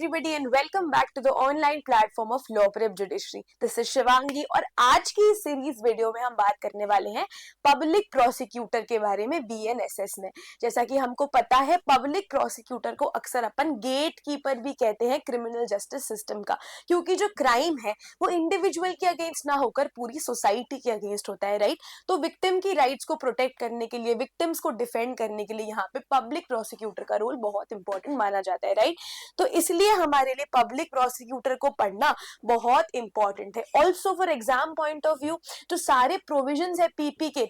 everybody and welcome back to the online platform of Law Prep Judiciary. This is Shivangi और आज की इस series video में हम बात करने वाले हैं पब्लिक प्रोसिक्यूटर के बारे में BNSS में। जैसा कि हमको पता है पब्लिक प्रोसिक्यूटर को अक्सर अपन गेट कीपर भी कहते हैं क्रिमिनल जस्टिस सिस्टम का, क्योंकि जो क्राइम है वो इंडिविजुअल के अगेंस्ट ना होकर पूरी सोसाइटी के अगेंस्ट होता है, राइट। तो विक्टिम की राइट्स को प्रोटेक्ट करने के लिए, विक्टिम्स को डिफेंड करने के लिए यहाँ पे पब्लिक प्रोसिक्यूटर का रोल बहुत इंपॉर्टेंट माना जाता है, राइट। तो इसलिए हमारे लिए पब्लिक प्रोसिक्यूटर को पढ़ना बहुत इंपॉर्टेंट है। Also for exam point of view जो सारे प्रोविजंस है पीपीके,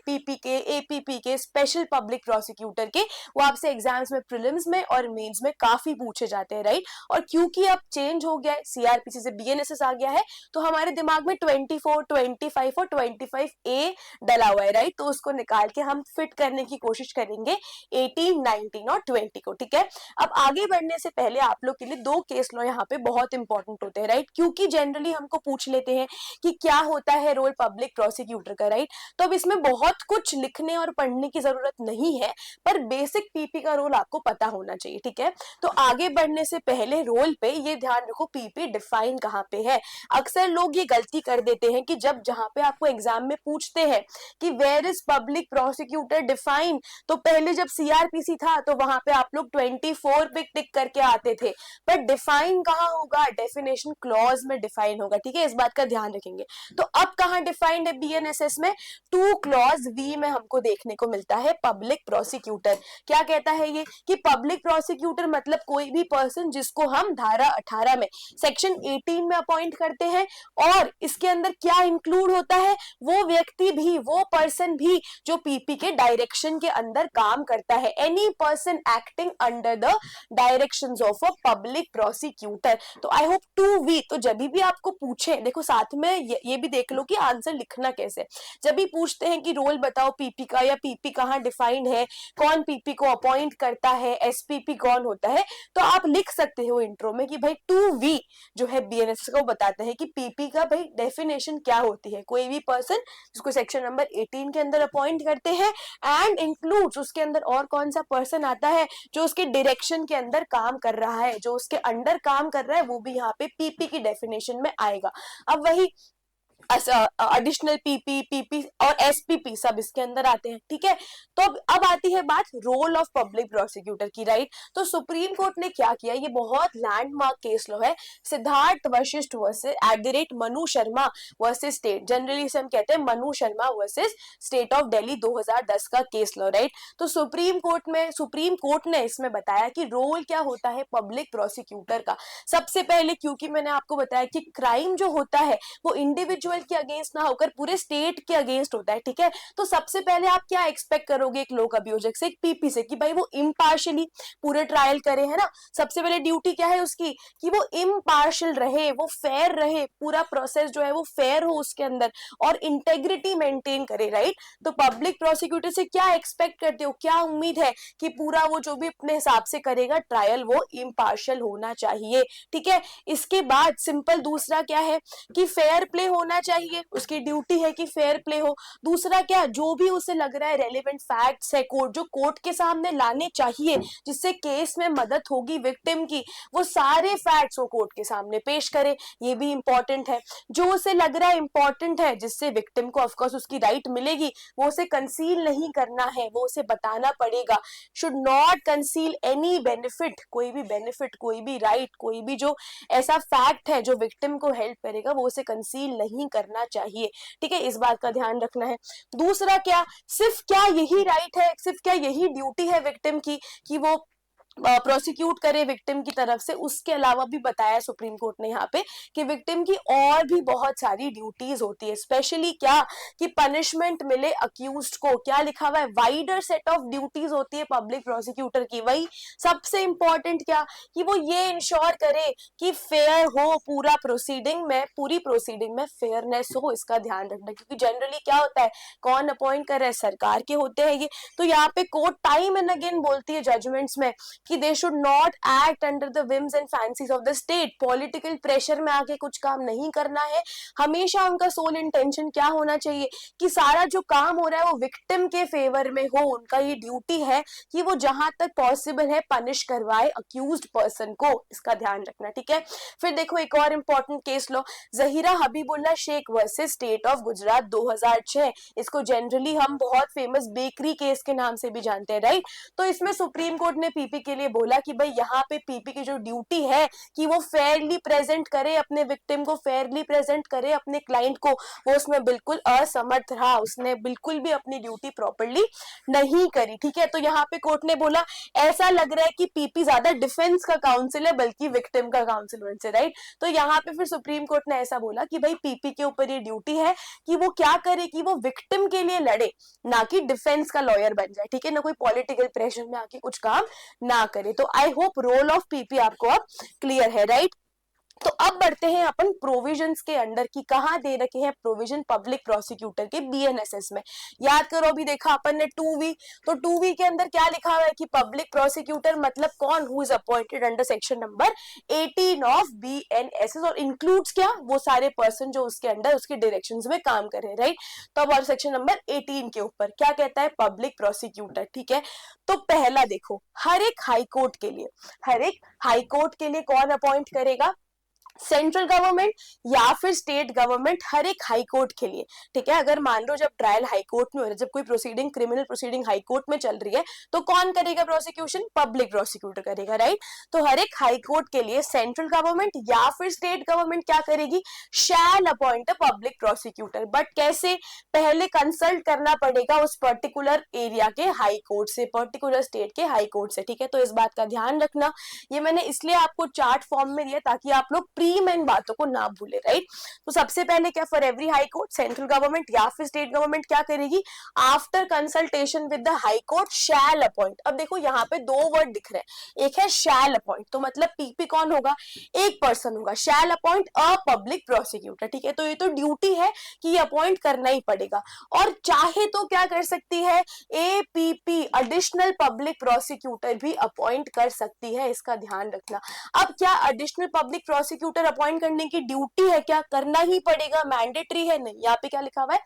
एपीपी के, स्पेशल पब्लिक प्रोसिक्यूटर के, वो आपसे एग्जाम्स में, प्रीलिम्स में और मेंस में काफी पूछे जाते हैं, राइट। और क्योंकि अब चेंज हो गया है, सीआरपीसी से बीएनएसएस आ गया है, तो हमारे दिमाग में 24, 25 और 25A डला हुआ है, राइट। तो उसको निकाल के हम फिट करने की कोशिश करेंगे 18, 19 और 20 को, ठीक है। अब आगे बढ़ने से पहले आप लोग के लिए दो केस लॉ यहाँ पे बहुत इंपॉर्टेंट होते हैं, राइट, क्योंकि जनरली हमको पूछ लेते हैं कि क्या होता है रोल पब्लिक प्रोसिक्यूटर का, राइट। तो अब इसमें बहुत कुछ लिखने और पढ़ने की जरूरत नहीं है, पर बेसिक पीपी का रोल आपको पता होना चाहिए, ठीक है। तो आगे बढ़ने से पहले रोल पे ये ध्यान रखो पीपी डिफाइन कहाँ पे है। अक्सर लोग ये गलती कर देते हैं कि जब जहां पे आपको एग्जाम में पूछते हैं कि where is public prosecutor define, तो पहले जब सीआरपीसी था तो वहां पे आप लोग 24 पे टिक करके आते थे, पर डिफाइन कहाँ होगा, डेफिनेशन क्लॉज में डिफाइन होगा, ठीक है। इस बात का ध्यान रखेंगे। तो अब कहाँ डिफाइंड है बीएनएसएस में, 2 क्लॉज V में हमको देखने को मिलता है पब्लिक प्रोसिक्यूटर। क्या कहता है ये कि पब्लिक प्रोसिक्यूटर मतलब कोई भी पर्सन जिसको हम धारा 18 में, सेक्शन 18 में अपॉइंट करते हैं, और इसके अंदर क्या इंक्लूड होता है, वो व्यक्ति भी, वो पर्सन भी जो पीपी के डायरेक्शन के अंदर काम करता है, any person acting under the directions of a public prosecutor. तो आई होप 2V, तो जब भी आपको पूछे, देखो साथ में ये भी देख लो कि आंसर लिखना कैसे। जब भी पूछते हैं कि रोल बताओ पीपी का, या पीपी कहाँ डिफाइंड है, कौन पीपी को अपॉइंट करता है, एसपीपी कौन होता है, तो आप लिख सकते हो इंट्रो में कि भाई 2V जो है बीएनएसएस को बताते हैं कि पीपी का भाई डेफिनेशन क्या होती है, कोई भी पर्सन जिसको सेक्शन नंबर 18 के अंदर अपॉइंट करते हैं, एंड इंक्लूड्स उसके अंदर और कौन सा पर्सन आता है जो उसके डायरेक्शन के अंदर काम कर रहा है, जो उसके अंडर काम कर रहा है, वो भी यहाँ पे पीपी की डेफिनेशन में आएगा। अब वही एडिशनल पीपी और एसपीपी सब इसके अंदर आते हैं, ठीक है। तो अब आती है बात रोल ऑफ पब्लिक प्रोसिक्यूटर की, राइट। तो सुप्रीम कोर्ट ने क्या किया, ये बहुत लैंडमार्क केस लॉ है, Siddharth Vashishtha versus Manu Sharma versus state, generally इसे हम कहते हैं Manu Sharma versus state of Delhi 2010 का केस लॉ, राइट। तो सुप्रीम कोर्ट ने इसमें बताया कि रोल क्या होता है पब्लिक प्रोसिक्यूटर का। सबसे पहले क्योंकि मैंने आपको बताया कि क्राइम जो होता है वो इंडिविजुअल के अगेंस्ट ना होकर पूरे स्टेट के अगेंस्ट होता है, ठीक है। तो सबसे पहले आप क्या एक्सपेक्ट करोगे एक लोक अभियोजक से, एक पीपी से, कि भाई वो इम्पार्शियली पूरे ट्रायल करे, है ना। सबसे पहले ड्यूटी क्या है उसकी कि वो इम्पार्शियल रहे, वो फेयर रहे, पूरा प्रोसेस जो है वो फेयर हो उसके अंदर, और इंटेग्रिटी मेंटेन करे, राइट। तो पब्लिक प्रोसिक्यूटर से क्या एक्सपेक्ट करते हो, क्या उम्मीद है कि पूरा वो जो भी अपने हिसाब से करेगा ट्रायल वो इम्पार्शियल होना चाहिए, ठीक है। इसके बाद सिंपल दूसरा क्या है कि फेयर प्ले होना चाहिए, उसकी ड्यूटी है कि फेयर प्ले हो। दूसरा क्या, जो भी उसे लग रहा है रेलेवेंट फैक्ट्स है कोर्ट के सामने लाने चाहिए जिससे केस में मदद होगी विक्टिम की, वो सारे फैक्ट्स वो कोर्ट के सामने पेश करे, ये भी इंपॉर्टेंट है। जो उसे लग रहा है इंपॉर्टेंट है, जिससे विक्टिम को ऑफकोर्स उसकी राइट मिलेगी, वो उसे कंसील नहीं करना है, वो उसे बताना पड़ेगा। Should not conceal any benefit, कोई भी बेनिफिट, कोई भी राइट, कोई भी जो ऐसा फैक्ट है जो विक्टिम को हेल्प करेगा, वो उसे कंसील नहीं करना चाहिए, ठीक है। इस बात का ध्यान रखना है। दूसरा क्या, सिर्फ क्या यही राइट है, सिर्फ क्या यही ड्यूटी है विक्टिम की कि वो प्रोसिक्यूट करे विक्टिम की तरफ से, उसके अलावा भी बताया सुप्रीम कोर्ट ने यहाँ पे कि विक्टिम की और भी बहुत सारी ड्यूटीज होती है, स्पेशली क्या कि पनिशमेंट मिले अक्यूज्ड को। क्या लिखा हुआ है, वाइडर सेट ऑफ ड्यूटीज होती है पब्लिक प्रोसिक्यूटर की। वही सबसे इंपॉर्टेंट क्या कि वो ये इंश्योर करे कि फेयर हो पूरा प्रोसीडिंग में, पूरी प्रोसीडिंग में फेयरनेस हो, इसका ध्यान रखना। क्योंकि जनरली क्या होता है, कौन अपॉइंट कर रहा है, सरकार के होते हैं ये। तो यहाँ पे कोर्ट टाइम एंड अगेन बोलती है जजमेंट्स में कि they should not act under the whims and fancies of the state, political pressure में आके कुछ काम नहीं करना है। हमेशा उनका सोल इंटेंशन क्या होना चाहिए कि सारा जो काम हो रहा है वो विक्टिम के फेवर में हो। उनका ये ड्यूटी है कि वो जहां तक पॉसिबल है पनिश करवाए अक्यूज्ड पर्सन को, इसका ध्यान रखना, ठीक है। फिर देखो एक और इंपॉर्टेंट केस लो, Zahira Habibullah Sheikh versus state of Gujarat 2006। इसको जनरली हम बहुत फेमस बेकरी केस के नाम से भी जानते हैं, राइट। तो इसमें सुप्रीम कोर्ट ने पीपी के लिए बोला कि भाई यहाँ पे पीपी की जो ड्यूटी है कि वो फेयरली प्रेजेंट करे अपने विक्टिम को, फेयरली प्रेजेंट करे अपने क्लाइंट को, वो उसमें बिल्कुल असमर्थ रहा, उसने बिल्कुल भी अपनी ड्यूटी प्रॉपर्ली नहीं करी, ठीक है। तो यहाँ पे कोर्ट ने बोला ऐसा लग रहा है कि पीपी ज्यादा डिफेंस का काउंसिल है बल्कि विक्टिम का काउंसिल बनसे, राइट। तो यहाँ पे फिर सुप्रीम कोर्ट ने ऐसा बोला कि भाई पीपी के ऊपर ये ड्यूटी है कि वो क्या करे कि वो विक्टिम के लिए लड़े, ना कि डिफेंस का लॉयर बन जाए, ठीक है ना, कोई पॉलिटिकल प्रेशर में आके कुछ काम ना करे। तो I hope role of PP आपको अब क्लियर है, राइट। तो अब बढ़ते हैं अपन प्रोविजंस के अंडर की कहां दे रखे हैं प्रोविजन पब्लिक प्रोसिक्यूटर के बीएनएसएस में। याद करो अभी देखा अपन ने 2V, तो 2V के अंदर क्या लिखा हुआ है कि पब्लिक प्रोसिक्यूटर मतलब कौन, who is appointed under section number 18 of BNSS, और इंक्लूड्स क्या, वो सारे पर्सन जो उसके अंडर उसके डायरेक्शंस में काम कर रहे हैं, राइट। तो अब सेक्शन नंबर 18 के ऊपर क्या कहता है पब्लिक प्रोसिक्यूटर, ठीक है। तो पहला देखो, हर एक हाई कोर्ट के लिए, हर एक हाई कोर्ट के लिए कौन अपॉइंट करेगा, सेंट्रल गवर्नमेंट या फिर स्टेट गवर्नमेंट, हर एक हाई कोर्ट के लिए, ठीक है। अगर मान लो जब ट्रायल हाई कोर्ट में हो रहा है, जब कोई proceeding criminal proceeding high court में चल रही है, तो कौन करेगा प्रोसिक्यूशन, पब्लिक प्रोसिक्यूटर करेगा, राइट। तो हर एक हाई कोर्ट के लिए सेंट्रल गवर्नमेंट या फिर स्टेट गवर्नमेंट क्या करेगी, shall appoint a public prosecutor, but कैसे, पहले कंसल्ट करना पड़ेगा उस पर्टिकुलर एरिया के हाई कोर्ट से, पर्टिकुलर स्टेट के हाई कोर्ट से, ठीक है। तो इस बात का ध्यान रखना, ये मैंने इसलिए आपको चार्ट फॉर्म में दिया ताकि आप लोग प्री में इन बातों को ना भूले, राइट। तो सबसे पहले क्या, for every high court central government या फिर स्टेट गवर्नमेंट क्या करेगी, after consultation with the high court shall appoint. अब देखो यहाँ पे दो वर्ड दिख रहे हैं, एक है शैल अपॉइंट, तो मतलब पीपी कौन होगा, एक पर्सन होगा, shall appoint a public prosecutor, ठीक है। तो ये तो ड्यूटी है कि ये अपॉइंट करना ही पड़ेगा, और चाहे तो क्या कर सकती है, एपीपी एडिशनल पब्लिक प्रोसिक्यूटर भी अपॉइंट कर सकती है, इसका ध्यान रखना। अब क्या एडिशनल पब्लिक प्रोसिक्यूटर अपॉइंट करने की ड्यूटी है क्या, करना ही पड़ेगा, मैंडेटरी है नहीं। यहाँ पे क्या लिखा हुआ है,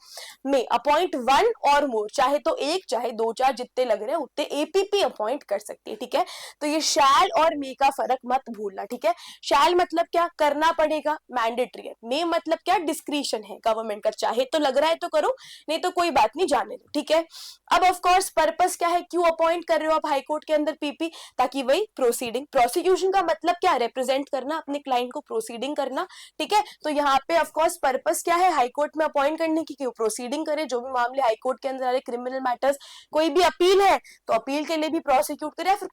मे अपॉइंट वन और मोर, चाहे तो एक चाहे दो चार जितने लग रहे हैं उतने एपीपी अपॉइंट कर सकती है, ठीक है। तो ये शैल और मे का फर्क मत भूलना, ठीक है। शैल मतलब क्या, करना पड़ेगा, मैंडेटरी है। मे मतलब क्या, डिस्क्रिशन है गवर्नमेंट का, चाहे तो लग रहा है तो करो, नहीं तो कोई बात नहीं, जाने दो, ठीक है। अब ऑफ कोर्स पर्पस क्या है, क्यों अपॉइंट कर रहे हो आप हाई कोर्ट के अंदर पीपी, ताकि वही प्रोसीडिंग, प्रोसिक्यूशन का मतलब क्या, रिप्रेजेंट करना अपने क्लाइंट को, प्रोसीडिंग करना, ठीक है। तो यहाँ पे ऑफ कोर्स पर्पस क्या है हाई कोर्ट में अपॉइंट करने की, क्यों प्रोसीडिंग करे, जो भी मामले हाई कोर्ट के अंदर आ रहे क्रिमिनल मैटर्स, कोई भी अपील है तो अपील के लिए भी प्रोसिक्यूट करे, या फिर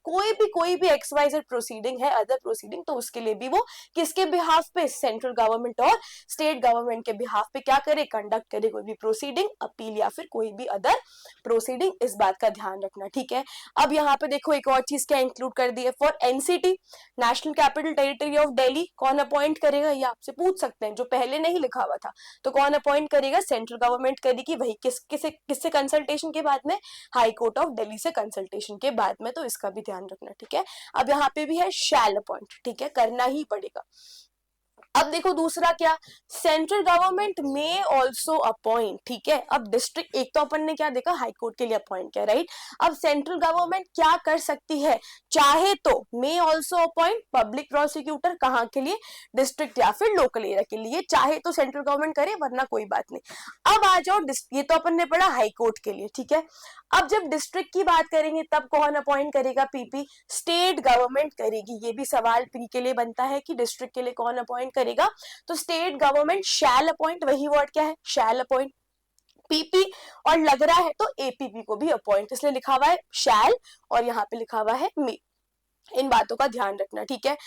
कोई भी एक्सवाइजेड प्रोसीडिंग है अदर प्रोसीडिंग, तो उसके लिए भी वो किसके बिहाफ पे, सेंट्रल गवर्नमेंट और स्टेट गवर्नमेंट के बिहाफ पे क्या करे, कंडक्ट करे कोई भी प्रोसीडिंग, अपील या फिर कोई भी अदर प्रोसीडिंग, इस बात का ध्यान रखना, ठीक है। अब यहाँ पे देखो एक और चीज क्या इंक्लूड कर दी है, for NCT national capital territory of Delhi कौन अपॉइंट करेगा, ये आपसे पूछ सकते हैं, जो पहले नहीं लिखा हुआ था, तो कौन अपॉइंट करेगा, सेंट्रल गवर्नमेंट करेगी, वही किससे कंसल्टेशन के बाद में, हाई कोर्ट ऑफ दिल्ली से कंसल्टेशन के बाद में, तो इसका भी ध्यान रखना, ठीक है। अब यहाँ पे भी है शैल अपॉइंट, ठीक है, करना ही पड़ेगा। अब देखो दूसरा क्या, central government may also appoint, ठीक है। अब डिस्ट्रिक्ट, एक तो अपन ने क्या देखा हाई कोर्ट के लिए अपॉइंट किया, राइट। अब सेंट्रल गवर्नमेंट क्या कर सकती है, चाहे तो may also appoint public prosecutor, कहाँ के लिए, डिस्ट्रिक्ट या फिर लोकल एरिया के लिए, चाहे तो सेंट्रल गवर्नमेंट करे, वरना कोई बात नहीं। अब आ जाओ, ये तो अपन ने पढ़ा हाई कोर्ट के लिए, ठीक है। अब जब डिस्ट्रिक्ट की बात करेंगे तब कौन अपॉइंट करेगा पीपी, स्टेट गवर्नमेंट करेगी। ये भी सवाल प्री के लिए बनता है कि डिस्ट्रिक्ट के लिए कौन अपॉइंट करेगा, तो स्टेट गवर्नमेंट शैल अपॉइंट, वही वर्ड क्या है, शैल अपॉइंट पीपी, और लग रहा है तो एपीपी को भी अपॉइंट, इसलिए लिखा हुआ है शैल और यहाँ पे लिखा हुआ है मे, इन बातों का ध्यान रखना, ठीक है।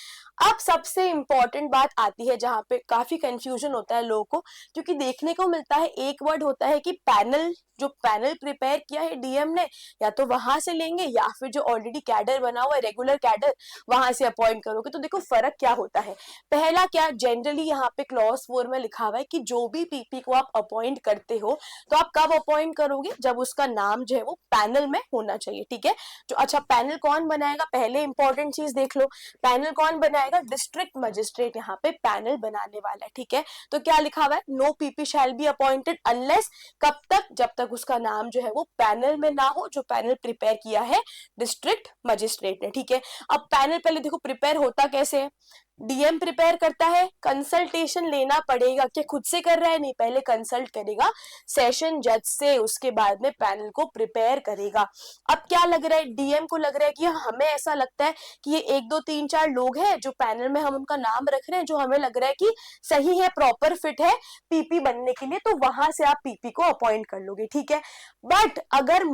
अब सबसे इंपॉर्टेंट बात आती है जहां पे काफी कंफ्यूजन होता है लोगों को, क्योंकि देखने को मिलता है एक वर्ड होता है कि पैनल, जो पैनल प्रिपेयर किया है डीएम ने, या तो वहां से लेंगे या फिर जो ऑलरेडी कैडर बना हुआ है रेगुलर कैडर, वहां से अपॉइंट करोगे। तो देखो फर्क क्या होता है, पहला क्या, जनरली यहाँ पे क्लॉज 4 में लिखा हुआ है कि जो भी पीपी को आप अपॉइंट करते हो तो आप कब अपॉइंट करोगे, जब उसका नाम जो है वो पैनल में होना चाहिए, ठीक है। जो अच्छा पैनल कौन बनाएगा, पहले इंपॉर्टेंट इंपॉर्टेंट चीज देख लो, पैनल कौन बनाएगा, डिस्ट्रिक्ट मजिस्ट्रेट यहाँ पे पैनल बनाने वाला है, ठीक है। तो क्या लिखा हुआ है, no PP shall be appointed unless, कब तक, जब तक उसका नाम जो है वो पैनल में ना हो, जो पैनल प्रिपेयर किया है डिस्ट्रिक्ट मजिस्ट्रेट ने, ठीक है। अब पैनल पहले देखो प्रिपेयर होता कैसे है, डीएम प्रिपेयर करता है, कंसल्टेशन लेना पड़ेगा, क्या खुद से कर रहा है, नहीं, पहले कंसल्ट करेगा सेशन जज से, उसके बाद में पैनल को प्रिपेयर करेगा। अब क्या लग रहा है, डीएम को लग रहा है कि हमें ऐसा लगता है कि ये 1 2 3 4 लोग हैं जो पैनल में हम उनका नाम रख रहे हैं, जो हमें लग रहा है कि सही है, प्रॉपर फिट है पीपी बनने के लिए, तो वहां से आप पीपी को अपॉइंट कर लोगे, ठीक है। बट अगर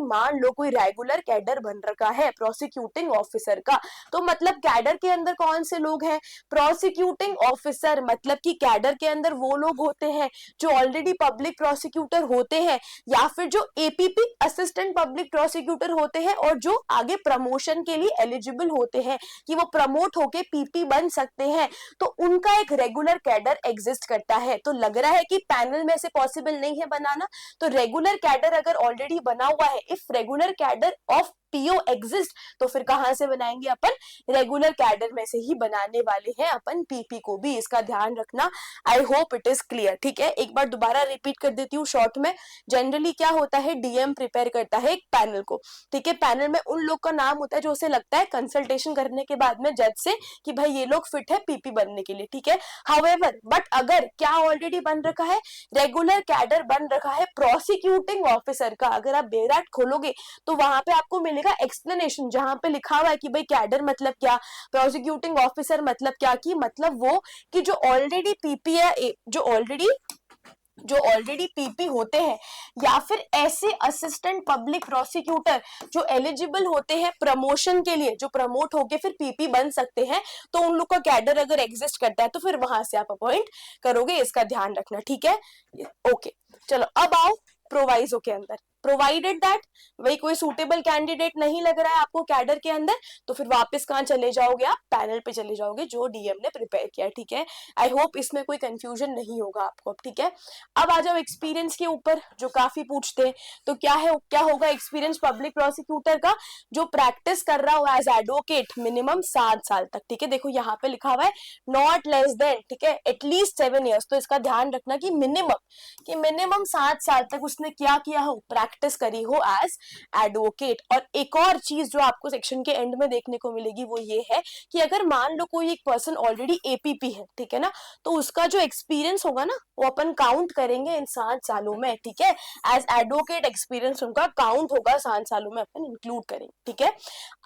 मान लो कोई रेगुलर कैडर बन रखा है प्रोसिक्यूटिंग ऑफिसर का, तो मतलब कैडर के अंदर कौन से लोग हैं, प्रोसिक्यूटिंग ऑफिसर, मतलब कि कैडर के अंदर वो लोग होते हैं जो ऑलरेडी पब्लिक प्रोसिक्यूटर होते हैं, या फिर जो एपीपी असिस्टेंट पब्लिक प्रोसिक्यूटर होते हैं और जो आगे प्रमोशन के लिए एलिजिबल होते हैं कि वो प्रमोट होके पीपी बन सकते हैं, तो उनका एक रेगुलर कैडर एग्जिस्ट करता है। तो लग रहा है कि पैनल में से पॉसिबल नहीं है बनाना, तो रेगुलर कैडर अगर ऑलरेडी बना हुआ है, if regular cadre of PO exist, तो फिर कहां से बनाएंगे अपन, रेगुलर कैडर में से ही बनाने वाले हैं अपन पीपी को भी, इसका ध्यान रखना। I hope it is clear, ठीक है। एक बार दोबारा रिपीट कर देती हूँ शॉर्ट में। जनरली क्या होता है, डीएम प्रिपेयर करता है एक पैनल को, ठीक है। पैनल में उन लोग का नाम होता है जो उसे लगता है कंसल्टेशन करने के बाद में जज से कि भाई ये लोग फिट है पीपी बनने के लिए, ठीक है। हाउएवर बट अगर क्या ऑलरेडी बन रखा है, रेगुलर कैडर बन रखा है प्रोसिक्यूटिंग ऑफिसर का, अगर आप बेराट खोलोगे तो वहां पे आपको मिलेगा एक्सप्लेनेशन, जहां पे लिखा हुआ है कि भाई कैडर मतलब क्या, प्रोसिक्यूटिंग ऑफिसर मतलब क्या, कि मतलब वो कि जो ऑलरेडी पीपी है, जो ऑलरेडी पीपी होते हैं, या फिर ऐसे असिस्टेंट पब्लिक प्रोसिक्यूटर जो एलिजिबल होते हैं प्रमोशन के लिए, जो प्रमोट होके फिर पीपी बन सकते हैं, तो उन लोग का कैडर अगर एग्जिस्ट करता है तो फिर वहां से आप अपॉइंट करोगे, इसका ध्यान रखना, ठीक है। ओके चलो अब आओ प्रोवाइजो के अंदर। प्रोवाइडेड दैट वही कोई सूटेबल कैंडिडेट नहीं लग रहा है आपको कैडर के अंदर, तो फिर वापस कहां चले जाओगे, आप पैनल पे चले जाओगे जो डीएम ने प्रिपेयर किया, ठीक है। आई होप इसमें कोई कंफ्यूजन नहीं होगा आपको, ठीक है। अब आ जाओ एक्सपीरियंस के ऊपर, जो काफी पूछते हैं, तो क्या होगा एक्सपीरियंस पब्लिक प्रोसिक्यूटर का, जो प्रैक्टिस कर रहा हो एज एडवोकेट मिनिमम 7 साल तक, ठीक है। देखो यहाँ पे लिखा हुआ है नॉट लेस देन, ठीक है, एटलीस्ट 7 ईयर्स, तो इसका ध्यान रखना कि मिनिमम 7 साल तक उसने क्या किया हो, प्रैक्टिस करी हो एज एडवोकेट। और एक और चीज जो आपको सेक्शन के एंड में देखने को मिलेगी वो ये है कि अगर मान लो कोई एक पर्सन ऑलरेडी एपीपी है, ठीक है ना, तो उसका जो एक्सपीरियंस होगा ना वो अपन काउंट करेंगे इन 7 सालों में, ठीक है। एज एडवोकेट एक्सपीरियंस उनका काउंट होगा, 7 सालों में अपन इंक्लूड करेंगे, ठीक है।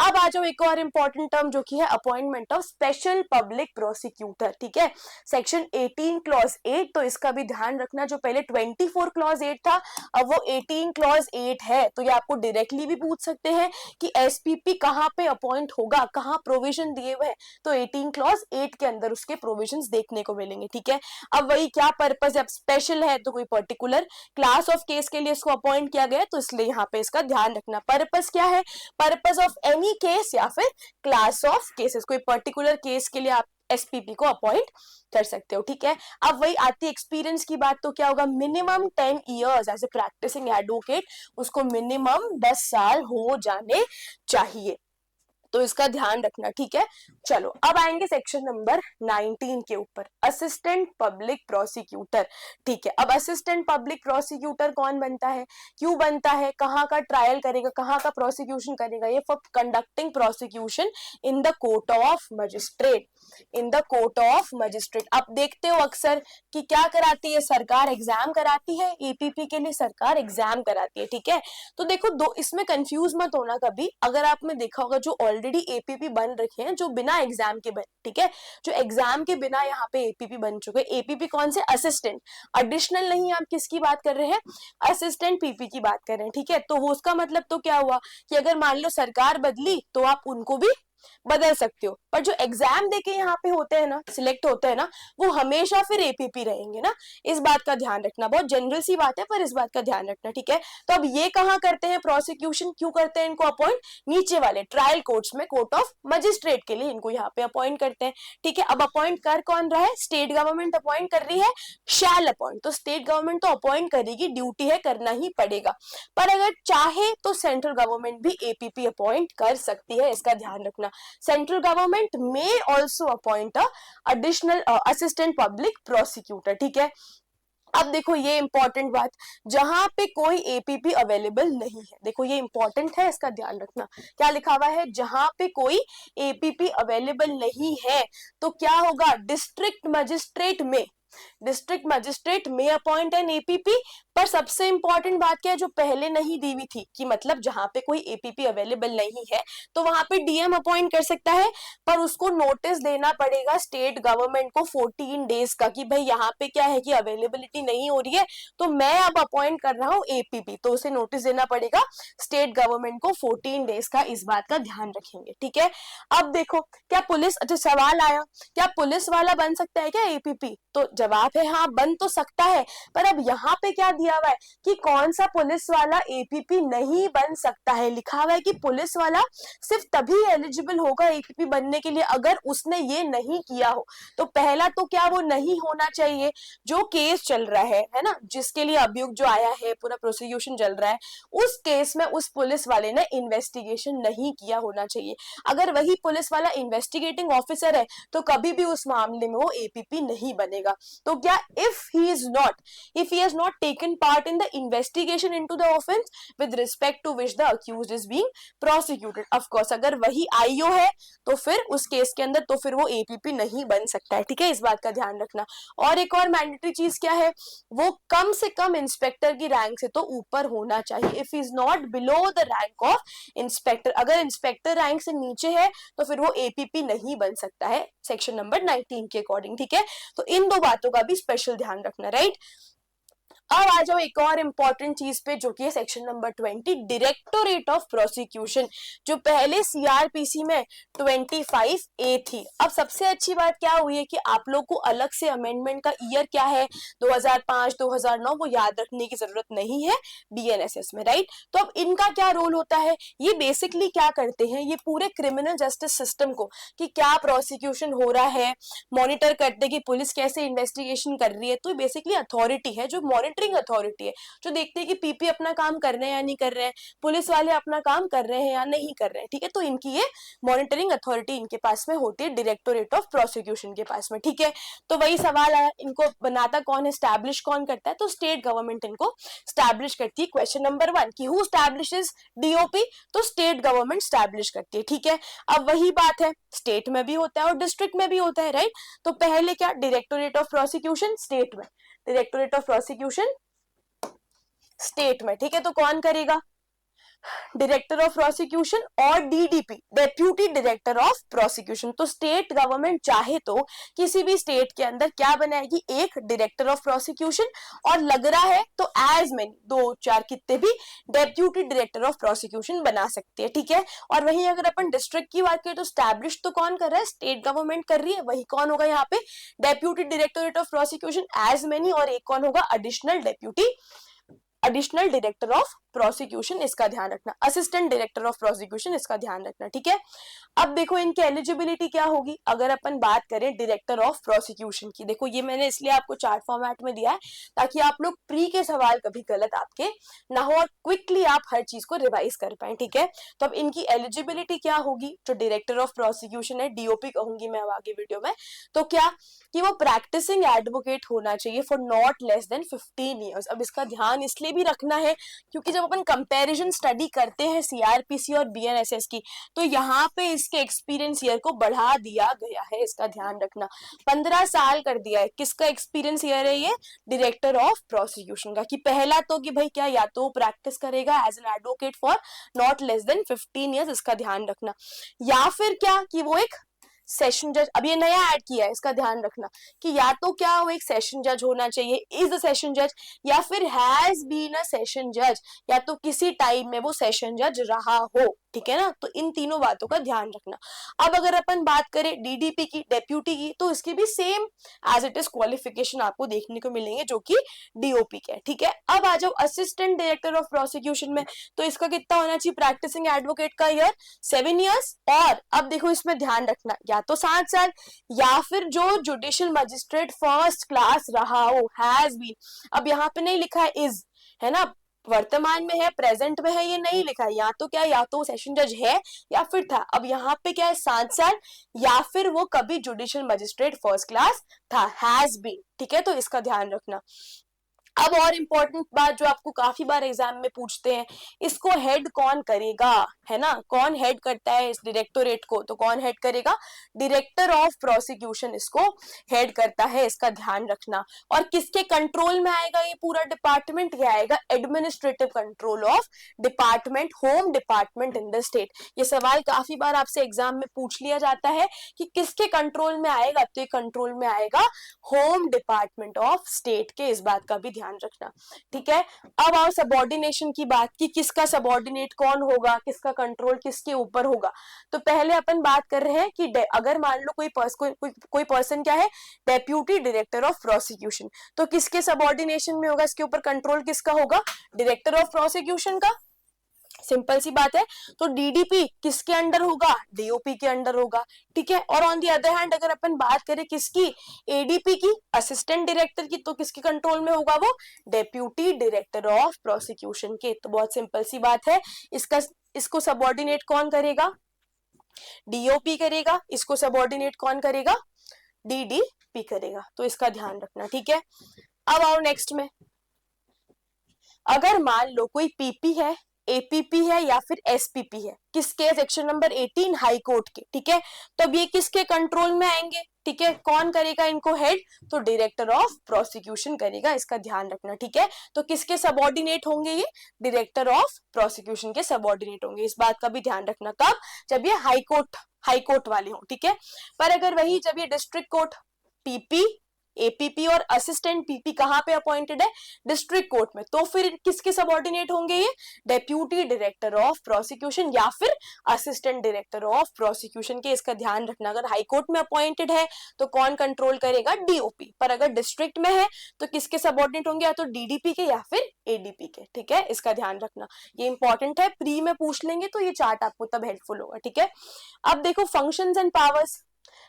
अब आ जाओ एक और इंपॉर्टेंट टर्म जो कि है appointment of special public prosecutor, ठीक है। सेक्शन 18 क्लॉज 8, तो इसका भी ध्यान रखना, जो पहले 24 क्लॉज 8 था अब वो 18 क्लॉज 8 है, तो ये आपको डायरेक्टली भी पूछ सकते हैं कि एसपीपी कहां पे अपॉइंट होगा, कहां प्रोविजन दिए हुए हैं, तो 18 क्लॉज 8 के अंदर उसके प्रोविजंस देखने को मिलेंगे, ठीक है। अब वही क्या पर्पस है, अब स्पेशल है तो कोई पर्टिकुलर क्लास ऑफ केस के लिए इसको अपॉइंट किया गया, तो इसलिए यहाँ पे इसका ध्यान रखना। पर्पस क्या है, पर्पस ऑफ एनी केस या फिर क्लास ऑफ केसेस, कोई पर्टिकुलर केस के लिए आप एसपीपी को अपॉइंट कर सकते हो, ठीक है। अब वही आती एक्सपीरियंस की बात, तो क्या होगा, minimum 10 years as a practising advocate, उसको मिनिमम 10 साल हो जाने चाहिए, तो इसका ध्यान रखना, ठीक है। चलो अब आएंगे सेक्शन नंबर 19 के ऊपर, असिस्टेंट पब्लिक प्रोसिक्यूटर, ठीक है। अब असिस्टेंट पब्लिक प्रोसिक्यूटर कौन बनता है, क्यों बनता है, कहाँ का ट्रायल करेगा, कहाँ का प्रोसिक्यूशन करेगा, ये for conducting prosecution in the court of magistrate, in the court of magistrate. अब देखते हो अक्सर कि क्या कराती है सरकार, एग्जाम कराती है, एपीपी के लिए सरकार एग्जाम कराती है, ठीक है। तो देखो दो, इसमें कंफ्यूज मत होना कभी, अगर आपने देखा होगा जो ऑलरेडी एपीपी बन रखे हैं जो बिना एग्जाम के बन, ठीक है, जो एग्जाम के बिना यहाँ पे एपीपी बन चुके, एपीपी कौन से, असिस्टेंट, एडिशनल नहीं, आप किसकी बात कर रहे हैं, असिस्टेंट पीपी की बात कर रहे हैं, ठीक है। तो वो उसका मतलब तो क्या हुआ कि अगर मान लो सरकार बदली तो आप उनको भी बदल सकते हो, पर जो एग्जाम देके यहाँ पे होते हैं ना, सिलेक्ट होते हैं ना, वो हमेशा फिर एपीपी रहेंगे ना। इस बात का ध्यान रखना, बहुत जनरल सी बात है पर इस बात का ध्यान रखना, ठीक है। तो अब ये कहाँ करते हैं प्रोसिक्यूशन, क्यों करते हैं इनको अपॉइंट, नीचे वाले ट्रायल कोर्ट्स में, कोर्ट ऑफ मजिस्ट्रेट के लिए इनको यहाँ पे अपॉइंट करते हैं, ठीक है। अब अपॉइंट कर कौन रहा है, स्टेट गवर्नमेंट अपॉइंट कर रही है, शैल अपॉइंट, तो स्टेट गवर्नमेंट तो अपॉइंट करेगी, ड्यूटी है, करना ही पड़ेगा। पर अगर चाहे तो सेंट्रल गवर्नमेंट भी एपीपी अपॉइंट कर सकती है, इसका ध्यान रखना। Central government may also appoint additional assistant public prosecutor, ठीक है। अब देखो ये इंपॉर्टेंट बात, जहां पे कोई एपीपी अवेलेबल नहीं है, देखो ये इंपॉर्टेंट है, इसका ध्यान रखना। क्या लिखा हुआ है, जहां पे कोई एपीपी अवेलेबल नहीं है तो क्या होगा, डिस्ट्रिक्ट मजिस्ट्रेट में, डिस्ट्रिक्ट मजिस्ट्रेट में अपॉइंट एन एपीपी। पर सबसे इंपॉर्टेंट बात क्या है, जो पहले नहीं दी हुई थी, कि मतलब जहां पे कोई एपीपी अवेलेबल नहीं है तो वहां पे डीएम अपॉइंट कर सकता है, पर उसको नोटिस देना पड़ेगा स्टेट गवर्नमेंट को 14 डेज का, कि भाई यहाँ पे क्या है कि अवेलेबिलिटी नहीं हो रही है तो मैं अब अपॉइंट कर रहा हूँ एपीपी, तो उसे नोटिस देना पड़ेगा स्टेट गवर्नमेंट को 14 डेज का, इस बात का ध्यान रखेंगे, ठीक है। अब देखो क्या पुलिस, अच्छा सवाल आया, क्या पुलिस वाला बन सकता है क्या एपीपी, तो जवाब है हाँ बन तो सकता है, पर अब यहाँ पे क्या दिया हुआ है कि कौन सा पुलिस वाला एपीपी नहीं बन सकता है, लिखा हुआ है कि पुलिस वाला सिर्फ तभी एलिजिबल होगा एपीपी बनने के लिए अगर उसने ये नहीं किया हो। तो पहला तो क्या वो नहीं होना चाहिए, जो केस चल रहा है ना, जिसके लिए अभियुक्त जो आया है, पूरा प्रोसिक्यूशन चल रहा है, उस केस में उस पुलिस वाले ने इन्वेस्टिगेशन नहीं किया होना चाहिए। अगर वही पुलिस वाला इन्वेस्टिगेटिंग ऑफिसर है तो कभी भी उस मामले में वो एपीपी नहीं बनेगा। तो क्या if he has not taken part in the investigation into the offense with respect to which the accused is being prosecuted, of course अगर वही आईओ है तो फिर उस केस के अंदर तो फिर वो एपीपी नहीं बन सकता है, ठीक है, इस बात का ध्यान रखना। और एक और मैंडेटरी चीज क्या है, वो कम से कम इंस्पेक्टर की रैंक से तो ऊपर होना चाहिए, if is not below the rank of inspector, अगर इंस्पेक्टर रैंक से नीचे है तो फिर वो एपीपी नहीं बन सकता है सेक्शन नंबर 19 के अकॉर्डिंग, ठीक है। तो इन दो बातों का भी स्पेशल ध्यान रखना, राइट। अब आ जाओ एक और इंपॉर्टेंट चीज पे, जो कि है section number 20, directorate of prosecution, जो पहले सीआरपीसी में 25A थी। अब सबसे अच्छी बात क्या हुई है कि आप लोग को अलग से अमेंडमेंट का ईयर क्या है, 2005 2009 वो याद रखने की जरूरत नहीं है बीएनएसएस में, राइट। तो अब इनका क्या रोल होता है, ये बेसिकली क्या करते हैं, ये पूरे क्रिमिनल जस्टिस सिस्टम को, कि क्या प्रोसिक्यूशन हो रहा है, मॉनिटर करते कि पुलिस कैसे इन्वेस्टिगेशन कर रही है। तो बेसिकली अथॉरिटी है, जो मॉनिटरिंग अथॉरिटी है, जो देखते हैं कि पीपी अपना काम कर रहे हैं या नहीं कर रहे हैं, पुलिस वाले अपना काम कर रहे हैं या नहीं कर रहे हैं, ठीक है। तो इनकी ये मॉनिटरिंग अथॉरिटी इनके पास में होती है, डायरेक्टोरेट ऑफ प्रोसिक्यूशन के पास में, ठीक है। तो वही सवाल आया, इनको बनाता कौन है, स्टैब्लिश कौन करता है, तो स्टेट गवर्नमेंट इनको स्टैब्लिश करती है। क्वेश्चन नंबर 1 कि हु स्टैब्लिशेस डीओपी, तो स्टेट गवर्नमेंट स्टैब्लिश करती है, ठीक है। अब वही बात है, स्टेट में भी होता है और डिस्ट्रिक्ट में भी होता है, राइट। तो पहले क्या, डायरेक्टोरेट ऑफ प्रोसिक्यूशन स्टेट में, डायरेक्टोरेट ऑफ प्रोसिक्यूशन स्टेट में, ठीक है। तो कौन करेगा, डायरेक्टर ऑफ प्रोसिक्यूशन और DDP, deputy director of prosecution. तो स्टेट गवर्नमेंट चाहे तो किसी भी स्टेट के अंदर क्या बनाएगी, एक डायरेक्टर ऑफ प्रोसिक्यूशन, और लग रहा है तो एज मेनी 2-4 कितने भी डेप्यूटी डायरेक्टर ऑफ प्रोसिक्यूशन बना सकती है, ठीक है। और वहीं अगर अपन डिस्ट्रिक्ट की बात करें तो स्टैब्लिश तो कौन कर रहा है, स्टेट गवर्नमेंट कर रही है, वही कौन होगा यहाँ पे, deputy directorate of prosecution as many, और एक कौन होगा, एडिशनल डायरेक्टर ऑफ प्रोसिक्यूशन, इसका ध्यान रखना, असिस्टेंट डायरेक्टर ऑफ प्रोसिक्यूशन, इसका ध्यान रखना, ठीक है। अब देखो इनकी एलिजिबिलिटी क्या होगी, अगर अपन बात करें डायरेक्टर ऑफ प्रोसिक्यूशन की, देखो ये मैंने इसलिए आपको चार्ट फॉर्मेट में दिया है ताकि आप लोग प्री के सवाल कभी गलत आपके ना हो और क्विकली आप हर चीज को रिवाइज कर पाए, ठीक है। तो अब इनकी एलिजिबिलिटी क्या होगी, जो डायरेक्टर ऑफ प्रोसिक्यूशन है, डीओपी कहूंगी मैं अब आगे वीडियो में, तो क्या कि वो प्रैक्टिसिंग एडवोकेट होना चाहिए for not less than 15 years. अब इसका ध्यान इसलिए भी रखना है क्योंकि जब अपन कंपैरिजन स्टडी करते हैं सीआरपीसी और बीएनएसएस की, तो यहाँ पे इसके एक्सपीरियंस ईयर को बढ़ा दिया गया है, इसका ध्यान रखना, 15 साल कर दिया है। किसका एक्सपीरियंस ईयर है ये, डायरेक्टर ऑफ प्रोसिक्यूशन का, कि पहला तो कि भाई क्या या तो प्रैक्टिस करेगा as an advocate for not less than 15 years, इसका ध्यान रखना, या फिर क्या कि वो एक सेशन जज, अब ये नया ऐड किया है, इसका ध्यान रखना कि या तो क्या वो एक सेशन जज होना चाहिए, इज अ सेशन जज, या फिर हैज बीन अ सेशन जज, या तो किसी टाइम में वो सेशन जज रहा हो, ठीक है ना। तो इन तीनों बातों का ध्यान रखना। अब अगर अपन बात करें डीडीपी की, डेप्यूटी की, तो इसकी भी same as it is qualification आपको देखने को मिलेंगे जो कि डीओपी के, ठीक है। अब आ जाओ असिस्टेंट डायरेक्टर ऑफ प्रोसिक्यूशन में, तो इसका कितना होना चाहिए प्रैक्टिसिंग एडवोकेट का ईयर, 7 इयर्स। और अब देखो इसमें ध्यान रखना, या तो 7 साल या फिर जो जुडिशियल मजिस्ट्रेट फर्स्ट क्लास रहा हो, हैज बीन। अब यहाँ पे नहीं लिखा है इज, है ना, वर्तमान में है, प्रेजेंट में है, ये नहीं लिखा है। या तो क्या, या तो सेशन जज है या फिर था। अब यहाँ पे क्या है, 7 साल या फिर वो कभी जुडिशियल मजिस्ट्रेट फर्स्ट क्लास था, हैज बीन, ठीक है। तो इसका ध्यान रखना। अब और इम्पोर्टेंट बात जो आपको काफी बार एग्जाम में पूछते हैं, इसको हेड कौन करेगा, है ना, कौन हेड करता है इस डायरेक्टोरेट को, तो कौन हेड करेगा, डायरेक्टर ऑफ प्रोसिक्यूशन इसको हेड करता है, इसका ध्यान रखना। और किसके कंट्रोल में आएगा ये पूरा डिपार्टमेंट, ये आएगा administrative control of department, home department in the state. ये सवाल काफी बार आपसे एग्जाम में पूछ लिया जाता है कि किसके कंट्रोल में आएगा, तो ये कंट्रोल में आएगा होम डिपार्टमेंट ऑफ स्टेट के, इस बात का भी ध्यान रखना, ठीक है। अब आओ सबऑर्डिनेशन की बात की, किसका सबऑर्डिनेट कौन होगा, किसका कंट्रोल किसके ऊपर होगा। तो पहले अपन बात कर रहे हैं कि अगर मान लो कोई पर्सन क्या है, डेप्यूटी डायरेक्टर ऑफ प्रोसिक्यूशन, तो किसके सबऑर्डिनेशन में होगा, इसके ऊपर कंट्रोल किसका होगा, डायरेक्टर ऑफ प्रोसिक्यूशन का। सिंपल सी बात है। तो डीडीपी किसके अंडर होगा, डीओपी के अंडर होगा, ठीक है। और ऑन दी अदर हैंड अगर अपन बात करें किसकी, एडीपी की, असिस्टेंट डायरेक्टर की, तो किसके कंट्रोल में होगा वो, डेप्यूटी डायरेक्टर ऑफ प्रोसिक्यूशन के। तो बहुत सिंपल सी बात है, इसको सबऑर्डिनेट कौन करेगा, डीओपी करेगा, इसको सबऑर्डिनेट कौन करेगा, डीडीपी करेगा। तो इसका ध्यान रखना, ठीक है। अब आओ नेक्स्ट में, अगर मान लो कोई पीपी है, एपीपी है या फिर एसपीपी है, किसके, सेक्शन नंबर 18 हाई कोर्ट के, ठीक है। तो अब ये किसके कंट्रोल में आएंगे, ठीक है, कौन करेगा इनको हेड, तो डायरेक्टर ऑफ प्रोसिक्यूशन करेगा, इसका ध्यान रखना, ठीक है। तो किसके सबऑर्डिनेट होंगे ये, डायरेक्टर ऑफ प्रोसिक्यूशन के सबऑर्डिनेट होंगे, इस बात का भी ध्यान रखना। कब, जब ये हाई कोर्ट वाले हो, ठीक है। पर अगर वही जब ये डिस्ट्रिक्ट कोर्ट, पीपी, एपीपी और असिस्टेंट पीपी कहां पे अपॉइंटेड है, डिस्ट्रिक्ट कोर्ट में, तो फिर किसके सबऑर्डिनेट होंगे ये, डेप्यूटी डायरेक्टर ऑफ प्रोसिक्यूशन या फिर असिस्टेंट डायरेक्टर ऑफ प्रोसिक्यूशन के, इसका ध्यान रखना। अगर हाई कोर्ट में अपॉइंटेड है तो कौन कंट्रोल करेगा, डीओपी। पर अगर डिस्ट्रिक्ट में है तो किसके सबऑर्डिनेट होंगे, या तो डीडीपी के या फिर एडीपी के, ठीक है, इसका ध्यान रखना। ये इंपॉर्टेंट है, प्री में पूछ लेंगे तो ये चार्ट आपको तब हेल्पफुल होगा, ठीक है। अब देखो फंक्शंस एंड पावर्स,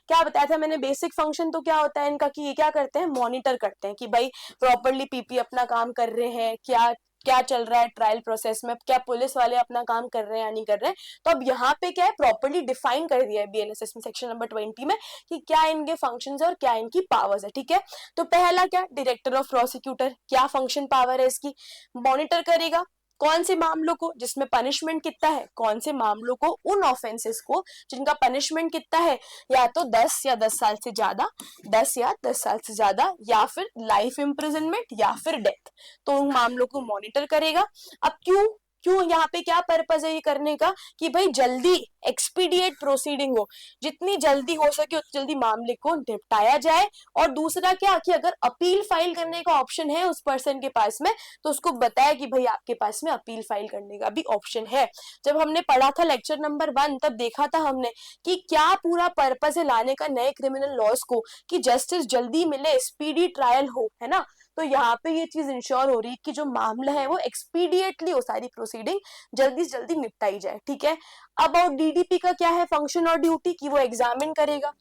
क्या बताया था मैंने, बेसिक फंक्शन तो क्या होता है इनका कि ये क्या करते हैं, मॉनिटर करते हैं कि भाई प्रॉपरली पीपी अपना काम कर रहे हैं, क्या क्या चल रहा है ट्रायल प्रोसेस में, क्या पुलिस वाले अपना काम कर रहे हैं या नहीं कर रहे हैं। तो अब यहाँ पे क्या है, प्रॉपरली डिफाइन कर दिया है बीएनएसएस में सेक्शन नंबर 20 में कि क्या इनके फंक्शंस है और क्या इनकी पावर्स है, ठीक है। तो पहला क्या, डायरेक्टर ऑफ प्रोसिक्यूटर, क्या फंक्शन पावर है इसकी, मॉनिटर करेगा कौन से मामलों को जिसमें पनिशमेंट कितना है, कौन से मामलों को, उन ऑफेंसेस को जिनका पनिशमेंट कितना है, या तो 10 या 10 साल से ज्यादा, 10 या 10 साल से ज्यादा, या फिर लाइफ इम्प्रिजनमेंट या फिर डेथ, तो उन मामलों को मॉनिटर करेगा। अब क्यों क्यों यहाँ पे क्या पर्पज है ये करने का, कि भाई जल्दी एक्सपीडिएट प्रोसीडिंग हो, जितनी जल्दी हो सके उतनी जल्दी मामले को निपटाया जाए। और दूसरा क्या, कि अगर अपील फाइल करने का ऑप्शन है उस पर्सन के पास में, तो उसको बताया कि भाई आपके पास में अपील फाइल करने का भी ऑप्शन है। जब हमने पढ़ा था लेक्चर नंबर 1, तब देखा था हमने कि क्या पूरा पर्पज है लाने का नए क्रिमिनल लॉज को, कि जस्टिस जल्दी मिले, स्पीडी ट्रायल हो, है ना। तो यहाँ पे ये चीज इंश्योर हो रही है कि जो मामला है वो एक्सपीडिएटली हो, सारी प्रोसीडिंग जल्दी से जल्दी निपटाई जाए, ठीक है। अब और डीडीपी का क्या है फंक्शन और ड्यूटी, कि वो एग्जामिन करेगा,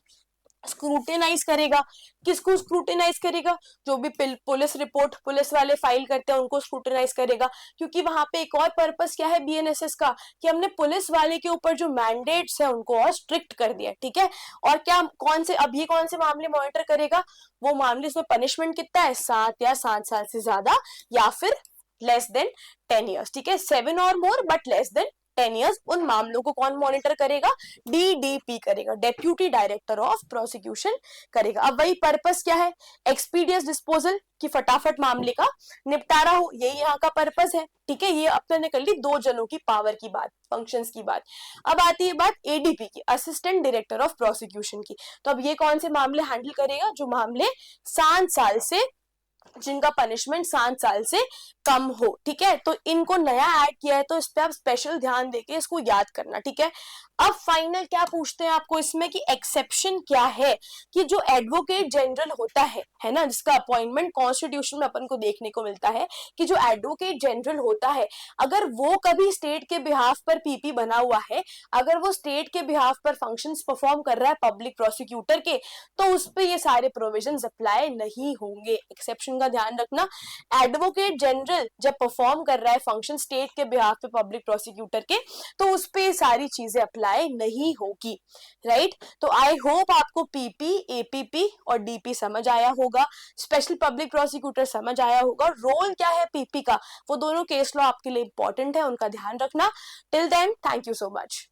स्क्रूटिनाइज करेगा। किसको स्क्रूटिनाइज करेगा, जो भी पुलिस रिपोर्ट पुलिस वाले फाइल करते हैं उनको स्क्रूटिनाइज करेगा। क्योंकि वहां पे एक और पर्पस क्या है बीएनएसएस का, कि हमने पुलिस वाले के ऊपर जो मैंडेट्स है उनको और स्ट्रिक्ट कर दिया, ठीक है। और क्या कौन से मामले मॉनिटर करेगा, वो मामले इसमें पनिशमेंट कितना है, 7 या 7 साल से ज्यादा, या फिर लेस देन 10 ईयर्स, ठीक है, 7 और more but less than 10 years, उन मामलों को कौन मॉनिटर करेगा, डीडीपी करेगा, डेप्यूटी डायरेक्टर ऑफ प्रोसिक्यूशन करेगा। अब वही पर्पस क्या है, एक्सपीडियस डिस्पोजल, कि फटाफट मामले का निपटारा हो, यही यहाँ का पर्पस है, ठीक है। ये अपने ने कर ली 2 जनों की पावर की बात, फंक्शंस की बात। अब आती है बात एडीपी की, असिस्टेंट डायरेक्टर ऑफ प्रोसिक्यूशन की। तो अब ये कौन से मामले हैंडल करेगा, जो मामले 7 साल से जिनका पनिशमेंट 7 साल से कम हो, ठीक है। तो इनको नया ऐड किया है, तो इस पे आप स्पेशल ध्यान देके इसको याद करना, ठीक है। अब फाइनल क्या पूछते हैं आपको इसमें कि एक्सेप्शन क्या है, कि जो एडवोकेट जनरल होता है ना, जिसका अपॉइंटमेंट कॉन्स्टिट्यूशन में अपन को देखने को मिलता है, कि जो एडवोकेट जनरल होता है, अगर वो कभी स्टेट के बिहाफ पर पीपी बना हुआ है, अगर वो स्टेट के बिहाफ पर फंक्शंस परफॉर्म कर रहा है पब्लिक प्रोसिक्यूटर के, तो उस पे ये सारे प्रोविजंस अप्लाई नहीं होंगे। एक्सेप्शन का ध्यान रखना, एडवोकेट जनरल जब परफॉर्म कर रहा है फंक्शन स्टेट के बिहाफ पे पब्लिक प्रोसिक्यूटर के, तो उस पे सारी चीजें अप्लाई नहीं होगी, राइट। तो आई होप आपको पीपी, एपीपी और डीपी समझ आया होगा, स्पेशल पब्लिक प्रोसिक्यूटर समझ आया होगा, रोल क्या है पीपी का, वो दोनों केस लॉ आपके लिए इंपॉर्टेंट है, उनका ध्यान रखना। Till then, thank you so much.